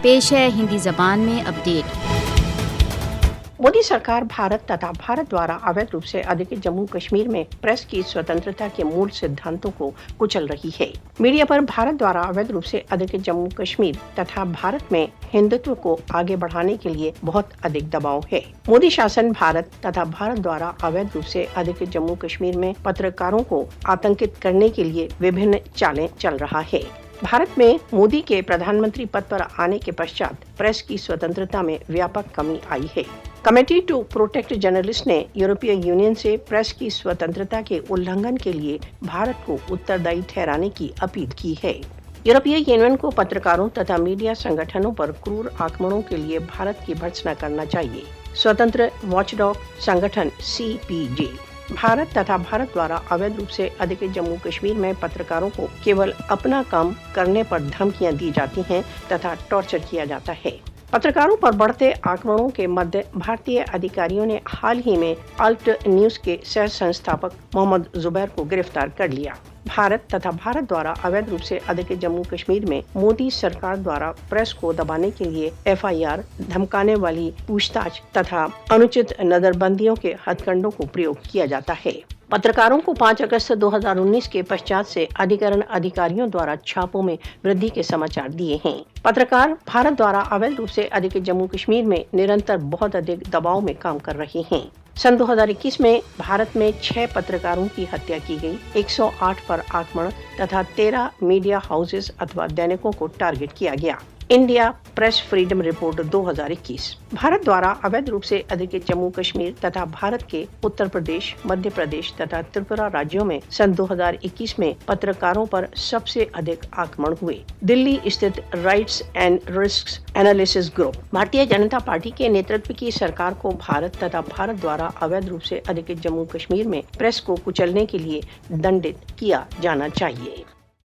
पेश है हिंदी जबान में अपडेट। मोदी सरकार भारत तथा भारत द्वारा अवैध रूप से अधिकृत जम्मू कश्मीर में प्रेस की स्वतंत्रता के मूल सिद्धांतों को कुचल रही है। मीडिया पर भारत द्वारा अवैध रूप से अधिकृत जम्मू कश्मीर तथा भारत में हिंदुत्व को आगे बढ़ाने के लिए बहुत अधिक दबाव है। मोदी शासन भारत तथा भारत द्वारा अवैध रूप से अधिकृत जम्मू कश्मीर में पत्रकारों को आतंकित करने के लिए विभिन्न चालें चल रहा है। भारत में मोदी के प्रधानमंत्री पद पर आने के पश्चात प्रेस की स्वतंत्रता में व्यापक कमी आई है। कमेटी टू प्रोटेक्ट जर्नलिस्ट ने यूरोपीय यूनियन से प्रेस की स्वतंत्रता के उल्लंघन के लिए भारत को उत्तरदायी ठहराने की अपील की है। यूरोपीय यूनियन को पत्रकारों तथा मीडिया संगठनों पर क्रूर आक्रमणों के लिए भारत की भर्त्सना करना चाहिए। स्वतंत्र वॉचडॉग संगठन CPJ भारत तथा भारत द्वारा अवैध रूप से अधिकृत जम्मू कश्मीर में पत्रकारों को केवल अपना काम करने पर धमकियां दी जाती हैं तथा टॉर्चर किया जाता है। पत्रकारों पर बढ़ते आक्रमणों के मध्य भारतीय अधिकारियों ने हाल ही में अल्ट न्यूज के सह संस्थापक मोहम्मद जुबैर को गिरफ्तार कर लिया। भारत तथा भारत द्वारा अवैध रूप से अधिकृत जम्मू कश्मीर में मोदी सरकार द्वारा प्रेस को दबाने के लिए FIR, धमकाने वाली पूछताछ तथा अनुचित नजरबंदियों के हथकंडों को प्रयोग किया जाता है। पत्रकारों को 5 अगस्त 2019 के पश्चात से अधिकरण अधिकारियों द्वारा छापों में वृद्धि के समाचार दिए हैं। पत्रकार भारत द्वारा अवैध रूप से अधिकृत जम्मू कश्मीर में निरंतर बहुत अधिक दबाव में काम कर रहे हैं। सन 2021 में भारत में 6 पत्रकारों की हत्या की गई, 108 पर आक्रमण तथा 13 मीडिया हाउसेस अथवा दैनिकों को टारगेट किया गया। India press freedom report 2021 Bharat द्वारा अवैध रूप से अधिकृत जम्मू कश्मीर तथा भारत के उत्तर प्रदेश, मध्य प्रदेश तथा त्रिपुरा राज्यों में सन 2021 में पत्रकारों पर सबसे अधिक आक्रमण हुए। दिल्ली स्थित rights and risks analysis group Bharatiya Janata party के नेतृत्व की सरकार को भारत तथा भारत द्वारा अवैध रूप से अधिकृत जम्मू कश्मीर में प्रेस को कुचलने के लिए दंडित किया जाना चाहिए।